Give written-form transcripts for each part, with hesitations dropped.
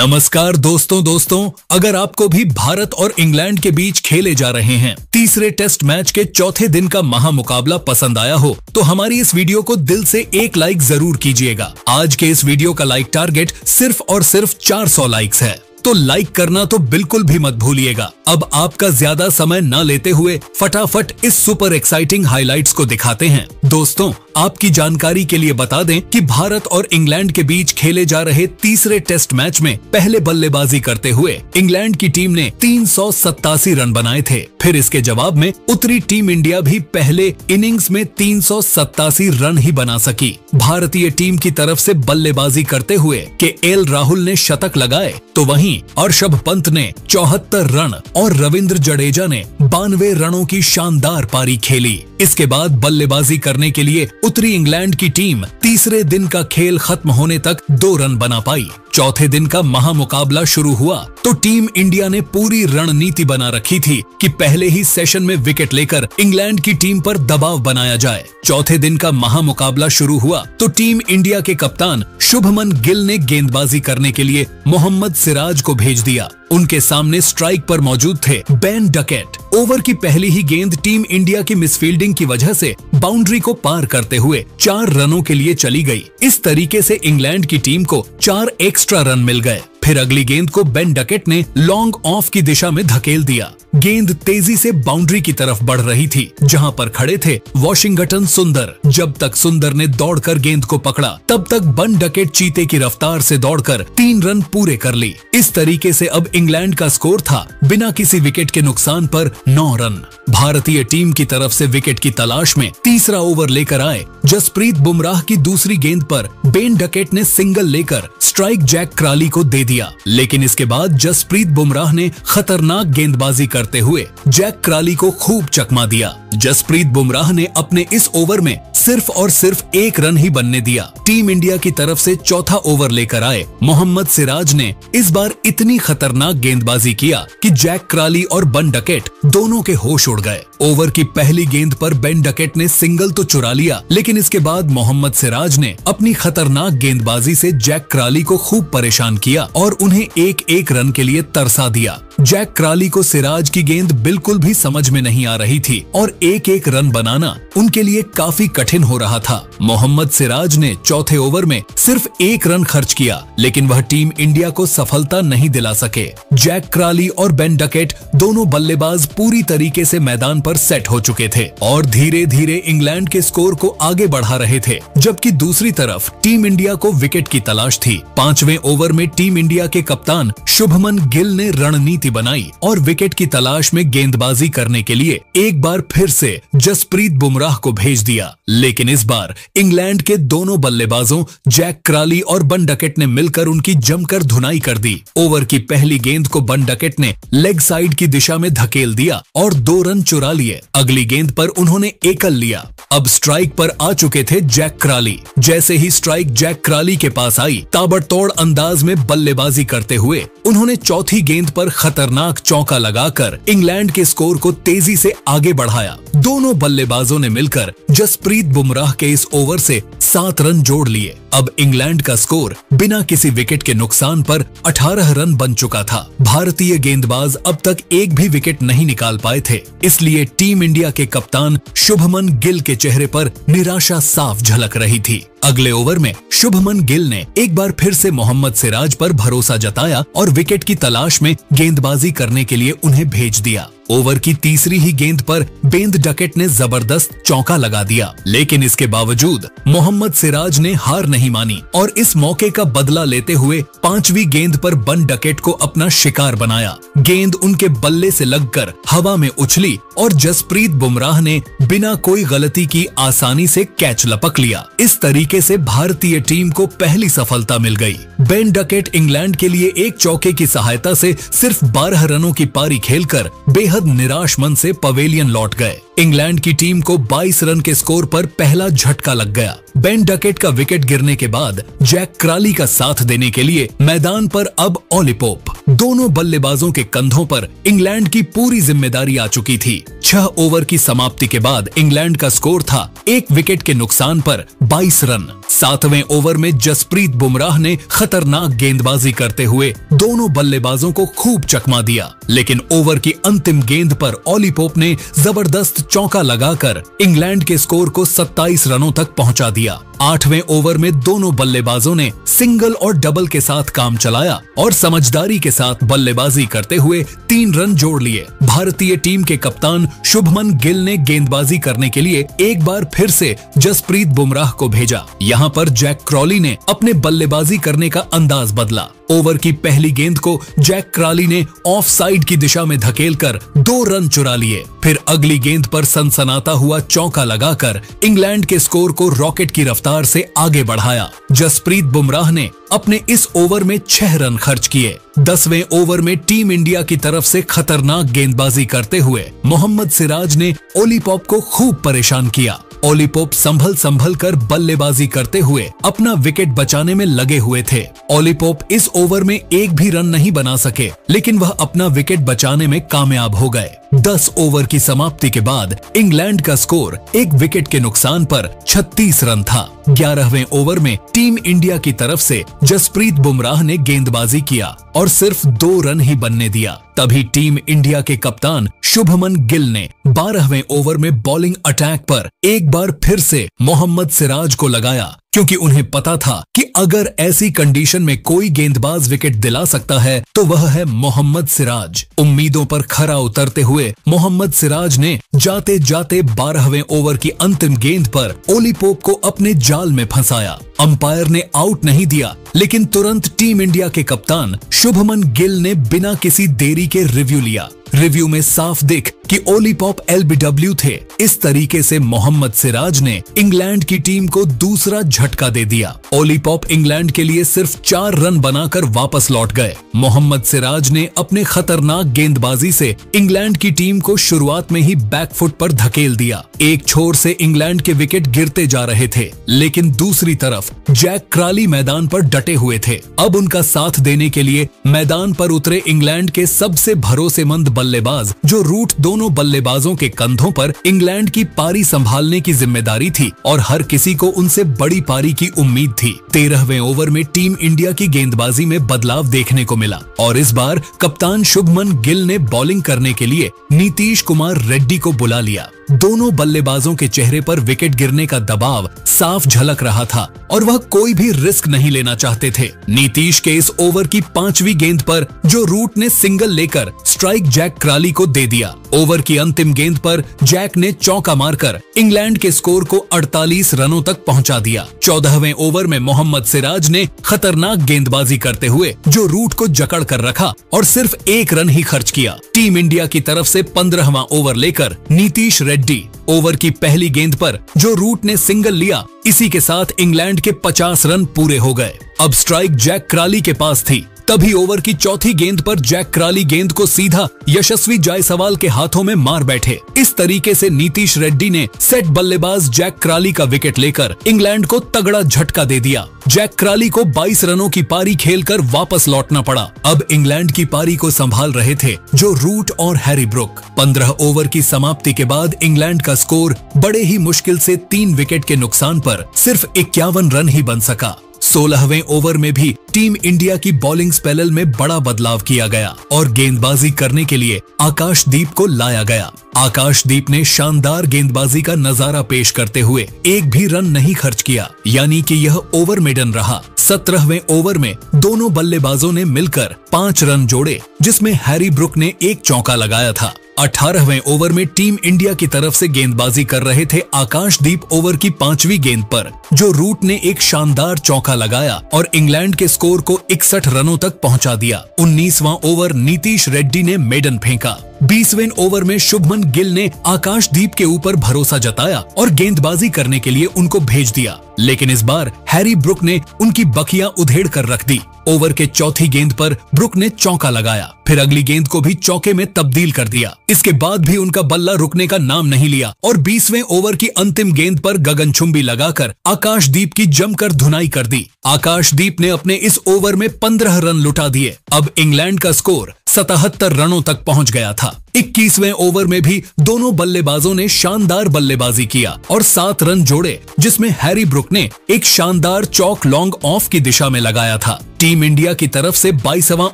नमस्कार दोस्तों, अगर आपको भी भारत और इंग्लैंड के बीच खेले जा रहे हैं तीसरे टेस्ट मैच के चौथे दिन का महामुकाबला पसंद आया हो तो हमारी इस वीडियो को दिल से एक लाइक जरूर कीजिएगा। आज के इस वीडियो का लाइक टारगेट सिर्फ और सिर्फ 400 लाइक्स है, तो लाइक करना तो बिल्कुल भी मत भूलिएगा। अब आपका ज्यादा समय न लेते हुए फटाफट इस सुपर एक्साइटिंग हाइलाइट्स को दिखाते हैं। दोस्तों, आपकी जानकारी के लिए बता दें कि भारत और इंग्लैंड के बीच खेले जा रहे तीसरे टेस्ट मैच में पहले बल्लेबाजी करते हुए इंग्लैंड की टीम ने 387 रन बनाए थे। फिर इसके जवाब में उतरी टीम इंडिया भी पहले इनिंग्स में 387 रन ही बना सकी। भारतीय टीम की तरफ से बल्लेबाजी करते हुए केएल राहुल ने शतक लगाए तो वहीं ऋषभ पंत ने 74 रन और रविंद्र जडेजा ने 92 रनों की शानदार पारी खेली। इसके बाद बल्लेबाजी करने के लिए उतरी इंग्लैंड की टीम तीसरे दिन का खेल खत्म होने तक 2 रन बना पाई। चौथे दिन का महामुकाबला शुरू हुआ तो टीम इंडिया ने पूरी रणनीति बना रखी थी कि पहले ही सेशन में विकेट लेकर इंग्लैंड की टीम पर दबाव बनाया जाए। चौथे दिन का महामुकाबला शुरू हुआ तो टीम इंडिया के कप्तान शुभमन गिल ने गेंदबाजी करने के लिए मोहम्मद सिराज को भेज दिया। उनके सामने स्ट्राइक पर मौजूद थे बेन डकेट। ओवर की पहली ही गेंद टीम इंडिया की मिसफील्डिंग की वजह से बाउंड्री को पार करते हुए 4 रनों के लिए चली गई। इस तरीके से इंग्लैंड की टीम को 4 एक्स्ट्रा रन मिल गए। फिर अगली गेंद को बेन डकेट ने लॉन्ग ऑफ की दिशा में धकेल दिया। गेंद तेजी से बाउंड्री की तरफ बढ़ रही थी, जहां पर खड़े थे वॉशिंगटन सुंदर। जब तक सुंदर ने दौड़कर गेंद को पकड़ा तब तक बेन डकेट चीते की रफ्तार से दौड़कर 3 रन पूरे कर ली। इस तरीके से अब इंग्लैंड का स्कोर था बिना किसी विकेट के नुकसान पर 9 रन। भारतीय टीम की तरफ से विकेट की तलाश में तीसरा ओवर लेकर आए जसप्रीत बुमराह की दूसरी गेंद पर बेन डकेट ने सिंगल लेकर स्ट्राइक जैक क्राली को दे दिया, लेकिन इसके बाद जसप्रीत बुमराह ने खतरनाक गेंदबाजी करते हुए जैक क्राली को खूब चकमा दिया। जसप्रीत बुमराह ने अपने इस ओवर में सिर्फ और सिर्फ 1 रन ही बनने दिया। टीम इंडिया की तरफ से चौथा ओवर लेकर आए मोहम्मद सिराज ने इस बार इतनी खतरनाक गेंदबाजी किया कि जैक क्राली और बेन डकेट दोनों के होश उड़ गए। ओवर की पहली गेंद पर बेन डकेट ने सिंगल तो चुरा लिया, लेकिन इसके बाद मोहम्मद सिराज ने अपनी खतरनाक गेंदबाजी से जैक क्राली को खूब परेशान किया और उन्हें 1-1 रन के लिए तरसा दिया। जैक क्राली को सिराज की गेंद बिल्कुल भी समझ में नहीं आ रही थी और 1-1 रन बनाना उनके लिए काफी कठिन हो रहा था। मोहम्मद सिराज ने चौथे ओवर में सिर्फ 1 रन खर्च किया, लेकिन वह टीम इंडिया को सफलता नहीं दिला सके। जैक क्राली और बेन डकेट दोनों बल्लेबाज पूरी तरीके से मैदान पर सेट हो चुके थे और धीरे धीरे इंग्लैंड के स्कोर को आगे बढ़ा रहे थे, जबकि दूसरी तरफ टीम इंडिया को विकेट की तलाश थी। 5वें ओवर में टीम इंडिया के कप्तान शुभमन गिल ने रणनीति बनाई और विकेट की तलाश में गेंदबाजी करने के लिए एक बार फिर से जसप्रीत बुमराह को भेज दिया, लेकिन इस बार इंग्लैंड के दोनों बल्लेबाजों जैक क्राली और बेन डकेट ने मिलकर उनकी जमकर धुनाई कर दी। ओवर की पहली गेंद को बेन डकेट ने लेग साइड की दिशा में धकेल दिया और 2 रन चुरा लिए। अगली गेंद पर उन्होंने एकल लिया। अब स्ट्राइक पर आ चुके थे जैक क्राली। जैसे ही स्ट्राइक जैक क्राली के पास आई, ताबड़तोड़ अंदाज में बल्लेबाजी करते हुए उन्होंने चौथी गेंद पर खतरनाक चौका लगाकर इंग्लैंड के स्कोर को तेजी से आगे बढ़ाया। दोनों बल्लेबाजों ने मिलकर जसप्रीत बुमराह के इस ओवर से 7 रन जोड़ लिए। अब इंग्लैंड का स्कोर बिना किसी विकेट के नुकसान पर 18 रन बन चुका था। भारतीय गेंदबाज अब तक एक भी विकेट नहीं निकाल पाए थे, इसलिए टीम इंडिया के कप्तान शुभमन गिल के चेहरे पर निराशा साफ झलक रही थी। अगले ओवर में शुभमन गिल ने एक बार फिर से मोहम्मद सिराज पर भरोसा जताया और विकेट की तलाश में गेंदबाजी करने के लिए उन्हें भेज दिया। ओवर की तीसरी ही गेंद पर बेन डकेट ने जबरदस्त चौका लगा दिया, लेकिन इसके बावजूद मोहम्मद सिराज ने हार नहीं मानी और इस मौके का बदला लेते हुए 5वीं गेंद पर बेन डकेट को अपना शिकार बनाया। गेंद उनके बल्ले से लगकर हवा में उछली और जसप्रीत बुमराह ने बिना कोई गलती की आसानी से कैच लपक लिया। इस तरीके से भारतीय टीम को पहली सफलता मिल गई। बेन डकेट इंग्लैंड के लिए एक चौके की सहायता से सिर्फ 12 रनों की पारी खेलकर बेहद निराश मन से पवेलियन लौट गए। इंग्लैंड की टीम को 22 रन के स्कोर पर पहला झटका लग गया। बेन डकेट का विकेट गिरने के बाद जैक क्राली का साथ देने के लिए मैदान पर अब ओली पोप, दोनों बल्लेबाजों के कंधों पर इंग्लैंड की पूरी जिम्मेदारी आ चुकी थी। 6 ओवर की समाप्ति के बाद इंग्लैंड का स्कोर था 1 विकेट के नुकसान पर 22 रन। 7वें ओवर में जसप्रीत बुमराह ने खतरनाक गेंदबाजी करते हुए दोनों बल्लेबाजों को खूब चकमा दिया, लेकिन ओवर की अंतिम गेंद पर ऑली पोप ने जबरदस्त चौका लगाकर इंग्लैंड के स्कोर को 27 रनों तक पहुंचा दिया। 8वें ओवर में दोनों बल्लेबाजों ने सिंगल और डबल के साथ काम चलाया और समझदारी के साथ बल्लेबाजी करते हुए 3 रन जोड़ लिए। भारतीय टीम के कप्तान शुभमन गिल ने गेंदबाजी करने के लिए एक बार फिर से जसप्रीत बुमराह को भेजा। यहाँ पर जैक क्रॉली ने अपने बल्लेबाजी करने का अंदाज बदला। ओवर की पहली गेंद को जैक क्रॉली ने ऑफ साइड की दिशा में धकेलकर 2 रन चुरा लिए। फिर अगली गेंद पर सनसनाता हुआ चौका लगाकर इंग्लैंड के स्कोर को रॉकेट की रफ्तार से आगे बढ़ाया। जसप्रीत बुमराह ने अपने इस ओवर में 6 रन खर्च किए। 10वें ओवर में टीम इंडिया की तरफ से खतरनाक गेंदबाजी करते हुए मोहम्मद सिराज ने ओली पॉप को खूब परेशान किया। ओली पोप संभल कर बल्लेबाजी करते हुए अपना विकेट बचाने में लगे हुए थे। ओली पोप इस ओवर में एक भी रन नहीं बना सके, लेकिन वह अपना विकेट बचाने में कामयाब हो गए। 10 ओवर की समाप्ति के बाद इंग्लैंड का स्कोर 1 विकेट के नुकसान पर 36 रन था। 11वें ओवर में टीम इंडिया की तरफ से जसप्रीत बुमराह ने गेंदबाजी किया और सिर्फ 2 रन ही बनने दिया। तभी टीम इंडिया के कप्तान शुभमन गिल ने 12वें ओवर में बॉलिंग अटैक पर एक बार फिर से मोहम्मद सिराज को लगाया, क्योंकि उन्हें पता था कि अगर ऐसी कंडीशन में कोई गेंदबाज विकेट दिला सकता है तो वह है मोहम्मद सिराज। उम्मीदों पर खरा उतरते हुए मोहम्मद सिराज ने जाते जाते 12वें ओवर की अंतिम गेंद पर ओली पोप को अपने जाल में फंसाया। अंपायर ने आउट नहीं दिया, लेकिन तुरंत टीम इंडिया के कप्तान शुभमन गिल ने बिना किसी देरी के रिव्यू लिया। रिव्यू में साफ दिख कि ओली पॉप LBW थे। इस तरीके से मोहम्मद सिराज ने इंग्लैंड की टीम को दूसरा झटका दे दिया। ओली पॉप इंग्लैंड के लिए सिर्फ 4 रन बनाकर वापस लौट गए। मोहम्मद सिराज ने अपने खतरनाक गेंदबाजी से इंग्लैंड की टीम को शुरुआत में ही बैकफुट पर धकेल दिया। एक छोर से इंग्लैंड के विकेट गिरते जा रहे थे, लेकिन दूसरी तरफ जैक क्रॉली मैदान पर डटे हुए थे। अब उनका साथ देने के लिए मैदान पर उतरे इंग्लैंड के सबसे भरोसेमंद बल्लेबाज, जो रूट दोनों बल्लेबाजों के कंधों पर इंग्लैंड की पारी संभालने की जिम्मेदारी थी और हर किसी को उनसे बड़ी पारी की उम्मीद थी। 13वें ओवर में टीम इंडिया की गेंदबाजी में बदलाव देखने को मिला और इस बार कप्तान शुभमन गिल ने बॉलिंग करने के लिए नीतीश कुमार रेड्डी को बुला लिया। दोनों बल्लेबाजों के चेहरे पर विकेट गिरने का दबाव साफ झलक रहा था और वह कोई भी रिस्क नहीं लेना चाहते थे। नीतीश के इस ओवर की 5वीं गेंद पर जो रूट ने सिंगल लेकर स्ट्राइक जैक क्रॉली को दे दिया। ओवर की अंतिम गेंद पर जैक ने चौका मारकर इंग्लैंड के स्कोर को 48 रनों तक पहुंचा दिया। 14वें ओवर में मोहम्मद सिराज ने खतरनाक गेंदबाजी करते हुए जो रूट को जकड़ कर रखा और सिर्फ 1 रन ही खर्च किया। टीम इंडिया की तरफ से 15वां ओवर लेकर नीतीश रेड्डी ओवर की पहली गेंद पर जो रूट ने सिंगल लिया, इसी के साथ इंग्लैंड के 50 रन पूरे हो गए। अब स्ट्राइक जैक क्रॉली के पास थी। तभी ओवर की 4थी गेंद पर जैक क्रॉली गेंद को सीधा यशस्वी जायसवाल के हाथों में मार बैठे। इस तरीके से नीतीश रेड्डी ने सेट बल्लेबाज जैक क्रॉली का विकेट लेकर इंग्लैंड को तगड़ा झटका दे दिया। जैक क्रॉली को 22 रनों की पारी खेलकर वापस लौटना पड़ा। अब इंग्लैंड की पारी को संभाल रहे थे जो रूट और हैरी ब्रुक। 15 ओवर की समाप्ति के बाद इंग्लैंड का स्कोर बड़े ही मुश्किल से 3 विकेट के नुकसान पर सिर्फ 51 रन ही बन सका। 16वें ओवर में भी टीम इंडिया की बॉलिंग स्पेल में बड़ा बदलाव किया गया और गेंदबाजी करने के लिए आकाशदीप को लाया गया। आकाशदीप ने शानदार गेंदबाजी का नजारा पेश करते हुए एक भी रन नहीं खर्च किया, यानी कि यह ओवर मेडन रहा। 17वें ओवर में दोनों बल्लेबाजों ने मिलकर 5 रन जोड़े, जिसमें हैरी ब्रुक ने एक चौका लगाया था। 18वें ओवर में टीम इंडिया की तरफ से गेंदबाजी कर रहे थे आकाशदीप। ओवर की 5वीं गेंद पर जो रूट ने एक शानदार चौका लगाया और इंग्लैंड के स्कोर को 61 रनों तक पहुंचा दिया। 19वां ओवर नीतीश रेड्डी ने मेडन फेंका। 20वें ओवर में शुभमन गिल ने आकाशदीप के ऊपर भरोसा जताया और गेंदबाजी करने के लिए उनको भेज दिया, लेकिन इस बार हैरी ब्रुक ने उनकी बखियां उधेड़ कर रख दी। ओवर के चौथी गेंद पर ब्रुक ने चौका लगाया, फिर अगली गेंद को भी चौके में तब्दील कर दिया। इसके बाद भी उनका बल्ला रुकने का नाम नहीं लिया और 20वें ओवर की अंतिम गेंद पर गगनचुंबी लगाकर आकाशदीप की जमकर धुनाई कर दी। आकाशदीप ने अपने इस ओवर में 15 रन लुटा दिए। अब इंग्लैंड का स्कोर 77 रनों तक पहुंच गया था। 21वें ओवर में भी दोनों बल्लेबाजों ने शानदार बल्लेबाजी किया और 7 रन जोड़े, जिसमें हैरी ब्रुक ने एक शानदार चौक लॉन्ग ऑफ की दिशा में लगाया था। टीम इंडिया की तरफ से 22वां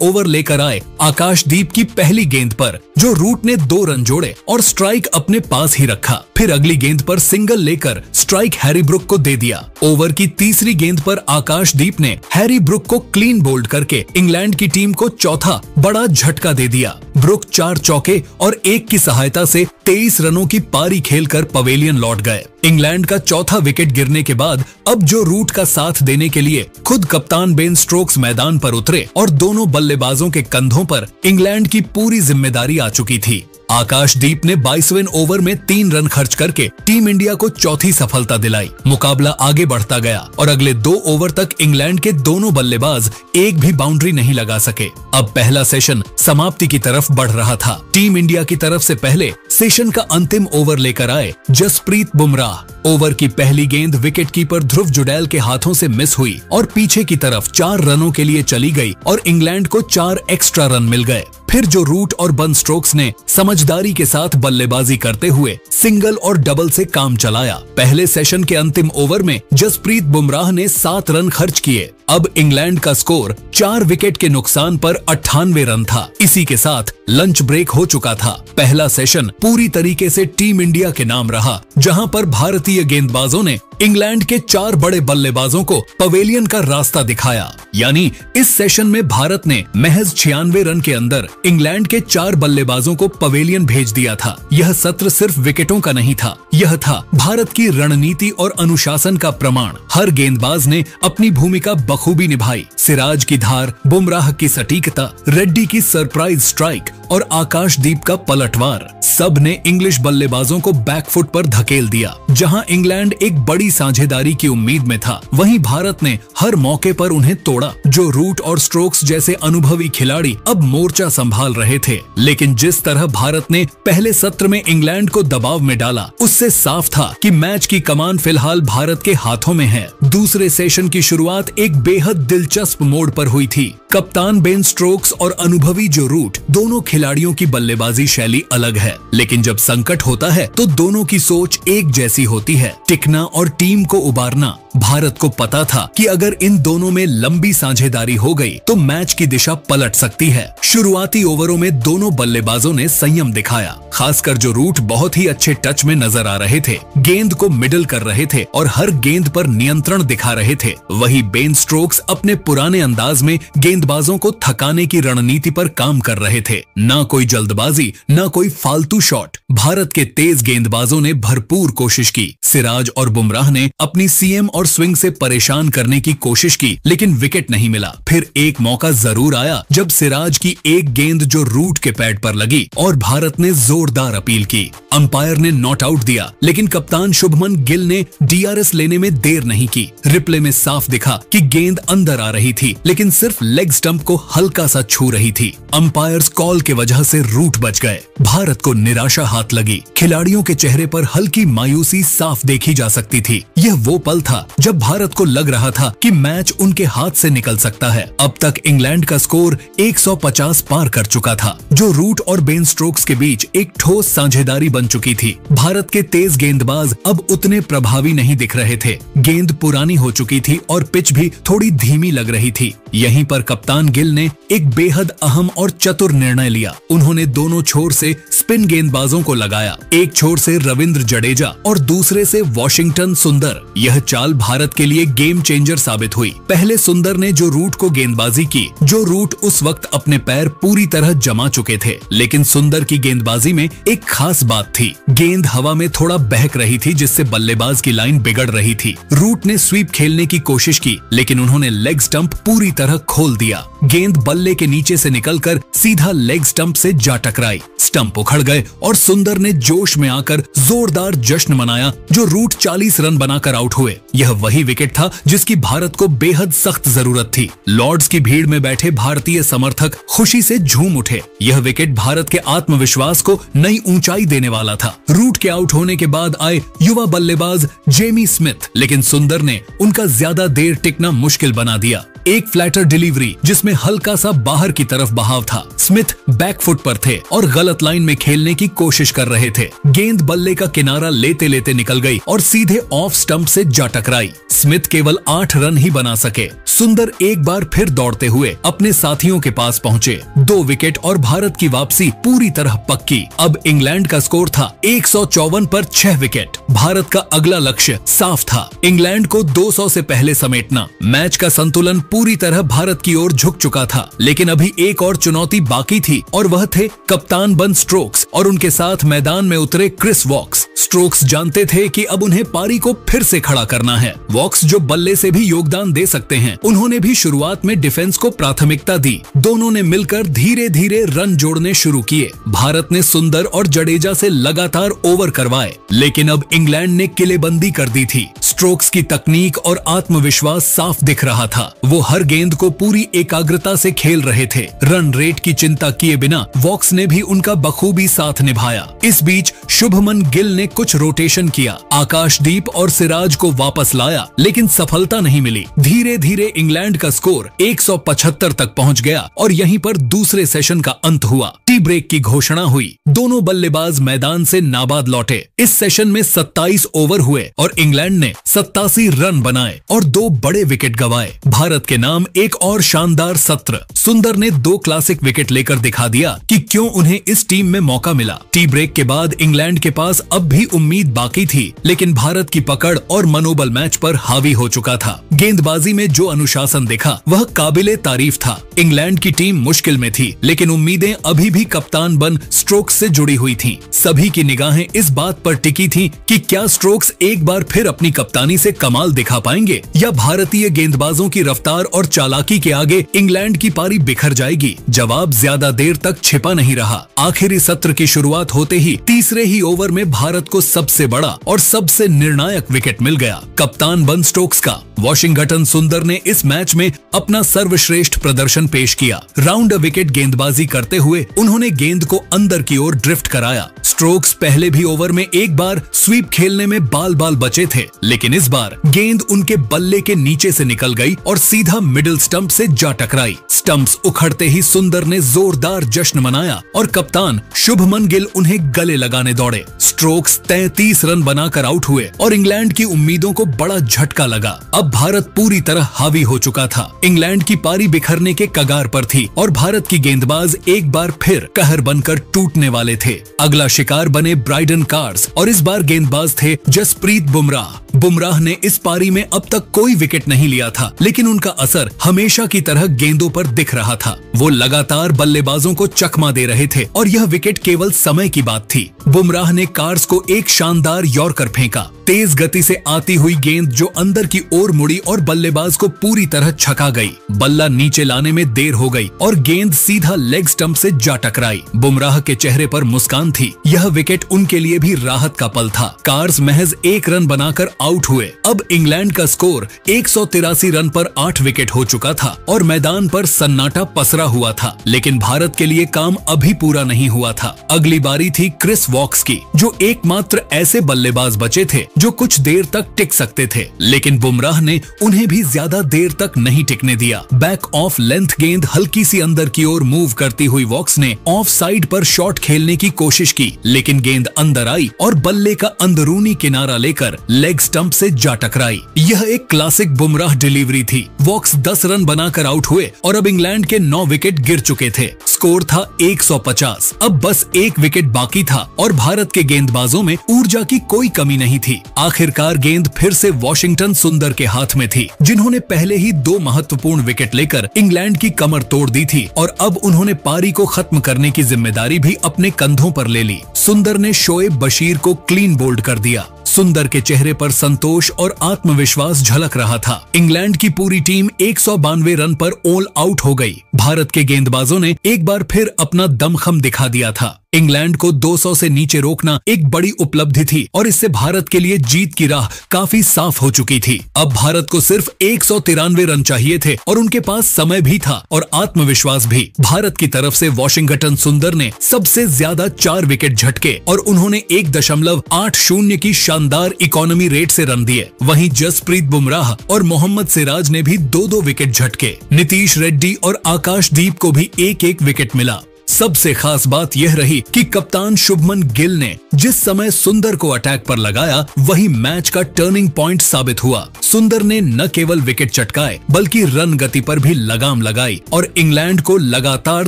ओवर लेकर आए आकाशदीप की पहली गेंद पर जो रूट ने 2 रन जोड़े और स्ट्राइक अपने पास ही रखा। फिर अगली गेंद पर सिंगल लेकर स्ट्राइक हैरी ब्रुक को दे दिया। ओवर की तीसरी गेंद पर आकाशदीप ने हैरी ब्रुक को क्लीन बोल्ड करके इंग्लैंड की टीम को चौथा बड़ा झटका दे दिया। ब्रुक 4 चौके और 1 की सहायता से 23 रनों की पारी खेलकर पवेलियन लौट गए। इंग्लैंड का चौथा विकेट गिरने के बाद अब जो रूट का साथ देने के लिए खुद कप्तान बेन स्टोक्स मैदान पर उतरे और दोनों बल्लेबाजों के कंधों पर इंग्लैंड की पूरी जिम्मेदारी आ चुकी थी। आकाशदीप ने 22वें ओवर में 3 रन खर्च करके टीम इंडिया को चौथी सफलता दिलाई। मुकाबला आगे बढ़ता गया और अगले 2 ओवर तक इंग्लैंड के दोनों बल्लेबाज एक भी बाउंड्री नहीं लगा सके। अब पहला सेशन समाप्ति की तरफ बढ़ रहा था। टीम इंडिया की तरफ से पहले सेशन का अंतिम ओवर लेकर आए जसप्रीत बुमराह। ओवर की पहली गेंद विकेटकीपर ध्रुव जुडैल के हाथों से मिस हुई और पीछे की तरफ 4 रनों के लिए चली गई और इंग्लैंड को 4 एक्स्ट्रा रन मिल गए। फिर जो रूट और बन स्टोक्स ने समझदारी के साथ बल्लेबाजी करते हुए सिंगल और डबल से काम चलाया। पहले सेशन के अंतिम ओवर में जसप्रीत बुमराह ने 7 रन खर्च किए। अब इंग्लैंड का स्कोर 4 विकेट के नुकसान पर 98 रन था। इसी के साथ लंच ब्रेक हो चुका था। पहला सेशन पूरी तरीके से टीम इंडिया के नाम रहा, जहां पर भारतीय गेंदबाजों ने इंग्लैंड के 4 बड़े बल्लेबाजों को पवेलियन का रास्ता दिखाया। यानी इस सेशन में भारत ने महज 96 रन के अंदर इंग्लैंड के 4 बल्लेबाजों को पवेलियन भेज दिया था। यह सत्र सिर्फ विकेटों का नहीं था, यह था भारत की रणनीति और अनुशासन का प्रमाण। हर गेंदबाज ने अपनी भूमिका बखूबी निभाई। सिराज की धार, बुमराह की सटीकता, रेड्डी की सरप्राइज स्ट्राइक और आकाशदीप का पलटवार, सब ने इंग्लिश बल्लेबाजों को बैकफुट पर धकेल दिया। जहां इंग्लैंड एक बड़ी साझेदारी की उम्मीद में था, वहीं भारत ने हर मौके पर उन्हें तोड़ा। जो रूट और स्टोक्स जैसे अनुभवी खिलाड़ी अब मोर्चा संभाल रहे थे। लेकिन जिस तरह भारत ने पहले सत्र में इंग्लैंड को दबाव में डाला, उससे साफ था कि मैच की कमान फिलहाल भारत के हाथों में है। दूसरे सेशन की शुरुआत एक बेहद दिलचस्प मोड़ पर हुई थी। कप्तान बेन स्टोक्स और अनुभवी जो रूट, दोनों खिलाड़ियों की बल्लेबाजी शैली अलग है, लेकिन जब संकट होता है तो दोनों की सोच एक जैसी होती है, टिकना और टीम को उबारना। भारत को पता था कि अगर इन दोनों में लंबी साझेदारी हो गई तो मैच की दिशा पलट सकती है। शुरुआती ओवरों में दोनों बल्लेबाजों ने संयम दिखाया, खासकर जो रूट बहुत ही अच्छे टच में नजर आ रहे थे, गेंद को मिडल कर रहे थे और हर गेंद पर नियंत्रण दिखा रहे थे। वही बेन स्टोक्स अपने पुराने अंदाज में गेंदबाजों को थकाने की रणनीति पर काम कर रहे थे। ना कोई जल्दबाजी, ना कोई फालतू शॉट। भारत के तेज गेंदबाजों ने भरपूर कोशिश की। सिराज और बुमराह ने अपनी सीएम और स्विंग से परेशान करने की कोशिश की, लेकिन विकेट नहीं मिला। फिर एक मौका जरूर आया जब सिराज की एक गेंद जो रूट के पैड पर लगी और भारत ने जोरदार अपील की। अंपायर ने नॉट आउट दिया, लेकिन कप्तान शुभमन गिल ने डीआरएस लेने में देर नहीं की। रिप्ले में साफ दिखा कि गेंद अंदर आ रही थी, लेकिन सिर्फ लेग स्टंप को हल्का सा छू रही थी। अंपायर्स कॉल के वजह से रूट बच गए। भारत को निराशा हाथ लगी। खिलाड़ियों के चेहरे पर हल्की मायूसी साफ देखी जा सकती थी। यह वो पल था जब भारत को लग रहा था कि मैच उनके हाथ से निकल सकता है। अब तक इंग्लैंड का स्कोर 150 पार कर चुका था। जो रूट और बेन स्टोक्स के बीच एक ठोस साझेदारी बन चुकी थी। भारत के तेज गेंदबाज अब उतने प्रभावी नहीं दिख रहे थे। गेंद पुरानी हो चुकी थी और पिच भी थोड़ी धीमी लग रही थी। यहीं पर कप्तान गिल ने एक बेहद अहम और चतुर निर्णय लिया। उन्होंने दोनों छोर से स्पिन गेंदबाजों को लगाया, एक छोर से रविंद्र जडेजा और दूसरे से वॉशिंगटन सुंदर। यह चाल भारत के लिए गेम चेंजर साबित हुई। पहले सुंदर ने जो रूट को गेंदबाजी की, जो रूट उस वक्त अपने पैर पूरी तरह जमा चुके थे, लेकिन सुंदर की गेंदबाजी में एक खास बात थी। गेंद हवा में थोड़ा बहक रही थी, जिससे बल्लेबाज की लाइन बिगड़ रही थी। रूट ने स्वीप खेलने की कोशिश की, लेकिन उन्होंने लेग स्टंप पूरी तरह खोल दिया। गेंद बल्ले के नीचे से निकलकर सीधा लेग स्टंप से जा टकराई। स्टंप उखड़ गए और सुंदर ने जोश में आकर जोरदार जश्न मनाया, जो रूट 40 रन बनाकर आउट हुए। यह वही विकेट था जिसकी भारत को बेहद सख्त जरूरत थी। लॉर्ड्स की भीड़ में बैठे भारतीय समर्थक खुशी से झूम उठे। यह विकेट भारत के आत्मविश्वास को नई ऊंचाई देने वाला था। रूट के आउट होने के बाद आए युवा बल्लेबाज जेमी स्मिथ, लेकिन सुंदर ने उनका ज्यादा देर टिकना मुश्किल बना दिया। एक फ्लैटर डिलीवरी जिसमें हल्का सा बाहर की तरफ बहाव था। स्मिथ बैकफुट पर थे और गलत लाइन में खेलने की कोशिश कर रहे थे। गेंद बल्ले का किनारा लेते लेते निकल गई और सीधे ऑफ स्टंप से जा टकराई। स्मिथ केवल 8 रन ही बना सके। सुंदर एक बार फिर दौड़ते हुए अपने साथियों के पास पहुंचे। 2 विकेट और भारत की वापसी पूरी तरह पक्की। अब इंग्लैंड का स्कोर था 154 पर 6 विकेट। भारत का अगला लक्ष्य साफ था, इंग्लैंड को 200 से पहले समेटना। मैच का संतुलन पूरी तरह भारत की ओर झुक चुका था, लेकिन अभी एक और चुनौती बाकी थी और वह थे कप्तान बन स्ट्रोक्स और उनके साथ मैदान में उतरे क्रिस वॉक्स। स्ट्रोक्स जानते थे कि अब उन्हें पारी को फिर से खड़ा करना है। वॉक्स जो बल्ले से भी योगदान दे सकते हैं, उन्होंने भी शुरुआत में डिफेंस को प्राथमिकता दी। दोनों ने मिलकर धीरे धीरे रन जोड़ने शुरू किए। भारत ने सुंदर और जडेजा से लगातार ओवर करवाए, लेकिन अब इंग्लैंड ने किलेबंदी कर दी थी। स्ट्रोक्स की तकनीक और आत्मविश्वास साफ दिख रहा था। वो हर गेंद को पूरी एकाग्रता से खेल रहे थे। रन रेट की चिंता किए बिना वॉक्स ने भी उनका बखूबी साथ निभाया। इस बीच शुभमन गिल ने कुछ रोटेशन किया, आकाशदीप और सिराज को वापस लाया, लेकिन सफलता नहीं मिली। धीरे धीरे इंग्लैंड का स्कोर 175 तक पहुंच गया और यहीं पर दूसरे सेशन का अंत हुआ। टी ब्रेक की घोषणा हुई। दोनों बल्लेबाज मैदान से नाबाद लौटे। इस सेशन में 27 ओवर हुए और इंग्लैंड ने 87 रन बनाए और 2 बड़े विकेट गंवाए। भारत के नाम एक और शानदार सत्र। सुंदर ने 2 क्लासिक विकेट लेकर दिखा दिया कि क्यों उन्हें इस टीम में मौका मिला। टी ब्रेक के बाद इंग्लैंड के पास अब भी उम्मीद बाकी थी, लेकिन भारत की पकड़ और मनोबल मैच पर हावी हो चुका था। गेंदबाजी में जो अनुशासन दिखा वह काबिले तारीफ था। इंग्लैंड की टीम मुश्किल में थी, लेकिन उम्मीदें अभी भी कप्तान बन स्ट्रोक्स से जुड़ी हुई थीं। सभी की निगाहें इस बात पर टिकी थी कि क्या स्ट्रोक्स एक बार फिर अपनी कप्तानी से कमाल दिखा पाएंगे या भारतीय गेंदबाजों की रफ्तार और चालाकी के आगे इंग्लैंड की पारी बिखर जाएगी। जवाब ज्यादा देर तक छिपा नहीं रहा। आखिरी सत्र की शुरुआत होते ही तीसरे ही ओवर में भारत को सबसे बड़ा और सबसे निर्णायक विकेट मिल गया, कप्तान बन स्टोक्स का। वॉशिंगटन सुंदर ने इस मैच में अपना सर्वश्रेष्ठ प्रदर्शन पेश किया। राउंड विकेट गेंदबाजी करते हुए उन्होंने गेंद को अंदर की ओर ड्रिफ्ट कराया। स्ट्रोक्स पहले भी ओवर में एक बार स्वीप खेलने में बाल बाल बचे थे, लेकिन इस बार गेंद उनके बल्ले के नीचे से निकल गई और सीधा मिडिल स्टंप से जा टकराई। स्टंप्स उखड़ते ही सुंदर ने जोरदार जश्न मनाया और कप्तान शुभमन गिल उन्हें गले लगाने दौड़े। स्ट्रोक्स 33 रन बनाकर आउट हुए और इंग्लैंड की उम्मीदों को बड़ा झटका लगा। अब भारत पूरी तरह हावी हो चुका था। इंग्लैंड की पारी बिखरने के कगार पर थी और भारत की गेंदबाज एक बार फिर कहर बनकर टूटने वाले थे। अगला शिकार बने ब्राइडन कार्स और इस बार गेंदबाज थे जसप्रीत बुमराह। बुमराह ने इस पारी में अब तक कोई विकेट नहीं लिया था, लेकिन उनका असर हमेशा की तरह गेंदों पर दिख रहा था। वो लगातार बल्लेबाजों को चकमा दे रहे थे और यह विकेट केवल समय की बात थी। बुमराह ने कार्स को एक शानदार यॉर्कर फेंका। तेज गति से आती हुई गेंद जो अंदर की ओर मुड़ी और बल्लेबाज को पूरी तरह छका गई। बल्ला नीचे लाने में देर हो गई और गेंद सीधा लेग स्टंप से जा टकराई। बुमराह के चेहरे पर मुस्कान थी। यह विकेट उनके लिए भी राहत का पल था। कार्स महज 1 रन बनाकर आउट हुए। अब इंग्लैंड का स्कोर 183 रन पर 8 विकेट हो चुका था और मैदान पर सन्नाटा पसरा हुआ था। लेकिन भारत के लिए काम अभी पूरा नहीं हुआ था। अगली बारी थी क्रिस वॉक्स की, जो एकमात्र ऐसे बल्लेबाज बचे थे जो कुछ देर तक टिक सकते थे, लेकिन बुमराह ने उन्हें भी ज्यादा देर तक नहीं टिकने दिया। बैक ऑफ लेंथ गेंद हल्की सी अंदर की ओर मूव करती हुई वॉक्स ने ऑफ साइड पर शॉट खेलने की कोशिश की, लेकिन गेंद अंदर आई और बल्ले का अंदरूनी किनारा लेकर लेग स्टंप से जा टकराई। यह एक क्लासिक बुमराह डिलीवरी थी। वॉक्स 10 रन बनाकर आउट हुए और अब इंग्लैंड के 9 विकेट गिर चुके थे। स्कोर था 150। अब बस 1 विकेट बाकी था और भारत के गेंदबाजों में ऊर्जा की कोई कमी नहीं थी। आखिरकार गेंद फिर से वॉशिंगटन सुंदर के हाथ में थी, जिन्होंने पहले ही 2 महत्वपूर्ण विकेट लेकर इंग्लैंड की कमर तोड़ दी थी और अब उन्होंने पारी को खत्म करने की जिम्मेदारी भी अपने कंधों पर ले ली। सुंदर ने शोएब बशीर को क्लीन बोल्ड कर दिया। सुंदर के चेहरे पर संतोष और आत्मविश्वास झलक रहा था। इंग्लैंड की पूरी टीम 192 रन पर ऑल आउट हो गई। भारत के गेंदबाजों ने एक बार फिर अपना दमखम दिखा दिया था। इंग्लैंड को 200 से नीचे रोकना एक बड़ी उपलब्धि थी और इससे भारत के लिए जीत की राह काफी साफ हो चुकी थी। अब भारत को सिर्फ 193 रन चाहिए थे और उनके पास समय भी था और आत्मविश्वास भी। भारत की तरफ से वॉशिंगटन सुंदर ने सबसे ज्यादा 4 विकेट झटके और उन्होंने 1.80 की शानदार इकोनॉमी रेट से रन दिए। वहीं जसप्रीत बुमराह और मोहम्मद सिराज ने भी 2-2 विकेट झटके। नीतीश रेड्डी और आकाशदीप को भी 1-1 विकेट मिला। सबसे खास बात यह रही कि कप्तान शुभमन गिल ने जिस समय सुंदर को अटैक पर लगाया वही मैच का टर्निंग पॉइंट साबित हुआ। सुंदर ने न केवल विकेट चटकाए बल्कि रन गति पर भी लगाम लगाई और इंग्लैंड को लगातार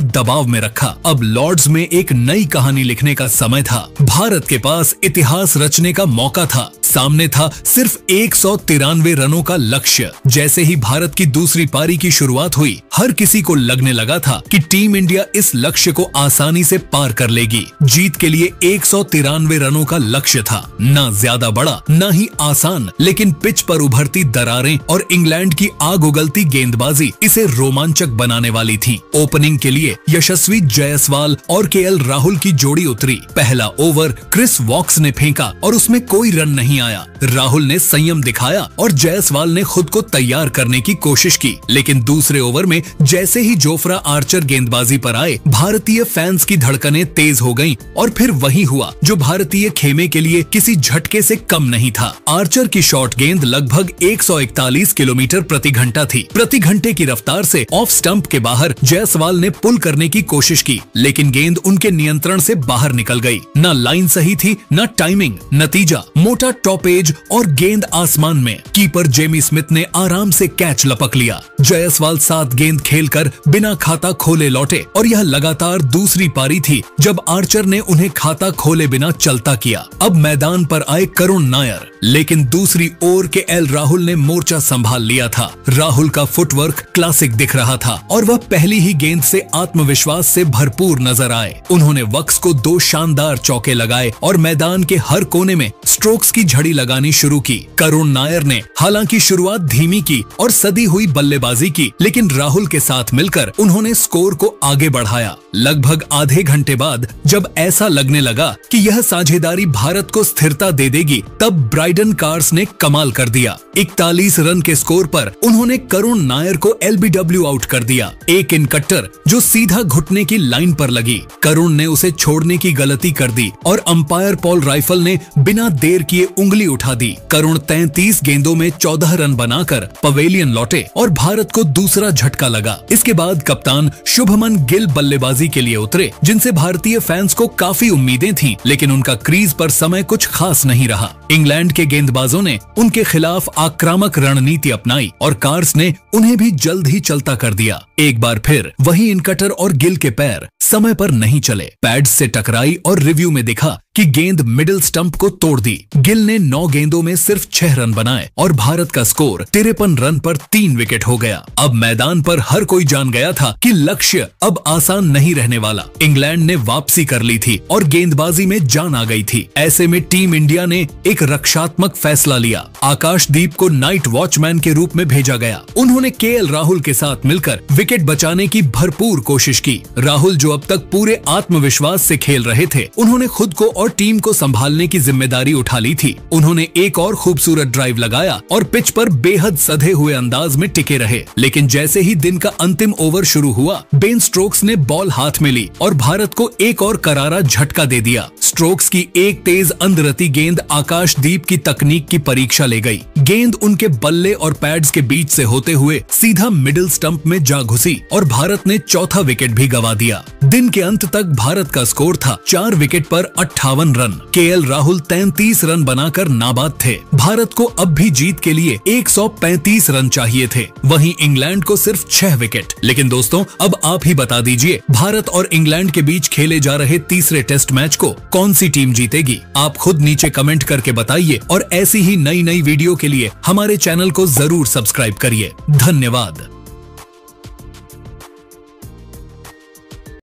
दबाव में रखा। अब लॉर्ड्स में एक नई कहानी लिखने का समय था। भारत के पास इतिहास रचने का मौका था। सामने था सिर्फ 193 रनों का लक्ष्य। जैसे ही भारत की दूसरी पारी की शुरुआत हुई, हर किसी को लगने लगा था कि टीम इंडिया इस लक्ष्य को आसानी से पार कर लेगी। जीत के लिए 193 रनों का लक्ष्य था, न ज्यादा बड़ा न ही आसान, लेकिन पिच पर उभरती दरारें और इंग्लैंड की आग उगलती गेंदबाजी इसे रोमांचक बनाने वाली थी। ओपनिंग के लिए यशस्वी जायसवाल और केएल राहुल की जोड़ी उतरी। पहला ओवर क्रिस वॉक्स ने फेंका और उसमें कोई रन नहीं आया। राहुल ने संयम दिखाया और जायसवाल ने खुद को तैयार करने की कोशिश की, लेकिन दूसरे ओवर में जैसे ही जोफ्रा आर्चर गेंदबाजी पर आए, भारतीय फैंस की धड़कनें तेज हो गईं और फिर वही हुआ जो भारतीय खेमे के लिए किसी झटके से कम नहीं था। आर्चर की शॉर्ट गेंद लगभग 141 किलोमीटर प्रति घंटा थी। प्रति घंटे की रफ्तार से ऑफ स्टंप के बाहर जायसवाल ने पुल करने की कोशिश की, लेकिन गेंद उनके नियंत्रण से बाहर निकल गई। न लाइन सही थी न टाइमिंग। नतीजा मोटा टॉप एज और गेंद आसमान में। कीपर जेमी स्मिथ ने आराम से कैच लपक लिया। जायसवाल 7 गेंद खेलकर बिना खाता खोले लौटे और यह लगातार दूसरी पारी थी जब आर्चर ने उन्हें खाता खोले बिना चलता किया। अब मैदान पर आए करुण नायर, लेकिन दूसरी ओर के एल राहुल ने मोर्चा संभाल लिया था। राहुल का फुटवर्क क्लासिक दिख रहा था और वह पहली ही गेंद से आत्मविश्वास से भरपूर नजर आए। उन्होंने वक्स को 2 शानदार चौके लगाए और मैदान के हर कोने में स्ट्रोक्स की झड़ी लगानी शुरू की। करुण नायर ने हालांकि शुरुआत धीमी की और सदी हुई बल्लेबाजी की, लेकिन राहुल के साथ मिलकर उन्होंने स्कोर को आगे बढ़ाया। लगभग आधे घंटे बाद जब ऐसा लगने लगा कि यह साझेदारी भारत को स्थिरता दे देगी, तब ब्राइडन कार्स ने कमाल कर दिया। 41 रन के स्कोर पर उन्होंने करुण नायर को एलबीडब्ल्यू आउट कर दिया। एक इन कट्टर जो सीधा घुटने की लाइन पर लगी। करुण ने उसे छोड़ने की गलती कर दी और अंपायर पॉल राइफल ने बिना देर किए उंगली उठा दी। करुण 33 गेंदों में 14 रन बनाकर पवेलियन लौटे और भारत को दूसरा झटका लगा। इसके बाद कप्तान शुभमन गिल बल्लेबाजी के लिए उतरे, जिनसे भारतीय फैंस को काफी उम्मीदें थीं, लेकिन उनका क्रीज पर समय कुछ खास नहीं रहा। इंग्लैंड के गेंदबाजों ने उनके खिलाफ आक्रामक रणनीति अपनाई और कार्स ने उन्हें भी जल्द ही चलता कर दिया। एक बार फिर वही इनकटर और गिल के पैर समय पर नहीं चले। पैड्स से टकराई और रिव्यू में दिखा कि गेंद मिडिल स्टंप को तोड़ दी। गिल ने 9 गेंदों में सिर्फ 6 रन बनाए और भारत का स्कोर 53 रन पर 3 विकेट हो गया। अब मैदान पर हर कोई जान गया था कि लक्ष्य अब आसान नहीं रहने वाला। इंग्लैंड ने वापसी कर ली थी और गेंदबाजी में जान आ गई थी। ऐसे में टीम इंडिया ने एक रक्षात्मक फैसला लिया। आकाशदीप को नाइट वॉचमैन के रूप में भेजा गया। उन्होंने केएल राहुल के साथ मिलकर विकेट बचाने की भरपूर कोशिश की। राहुल जो अब तक पूरे आत्मविश्वास से खेल रहे थे, उन्होंने खुद को और टीम को संभालने की जिम्मेदारी उठा ली थी। उन्होंने एक और खूबसूरत ड्राइव लगाया और पिच पर बेहद सधे हुए अंदाज में टिके रहे। लेकिन जैसे ही दिन का अंतिम ओवर शुरू हुआ, बेन स्टोक्स ने बॉल हाथ में ली और भारत को एक और करारा झटका दे दिया। स्टोक्स की एक तेज अंधरती गेंद आकाशदीप की तकनीक की परीक्षा ले गई। गेंद उनके बल्ले और पैड्स के बीच से होते हुए सीधा मिडिल स्टंप में जा घुसी और भारत ने चौथा विकेट भी गंवा दिया। दिन के अंत तक भारत का स्कोर था 4 विकेट पर 58 रन। केएल राहुल 33 रन बनाकर नाबाद थे। भारत को अब भी जीत के लिए 135 रन चाहिए थे, वहीं इंग्लैंड को सिर्फ 6 विकेट। लेकिन दोस्तों, अब आप ही बता दीजिए, भारत और इंग्लैंड के बीच खेले जा रहे तीसरे टेस्ट मैच को कौन सी टीम जीतेगी? आप खुद नीचे कमेंट करके बताइए और ऐसी ही नई वीडियो के लिए हमारे चैनल को जरूर सब्सक्राइब करिए। धन्यवाद।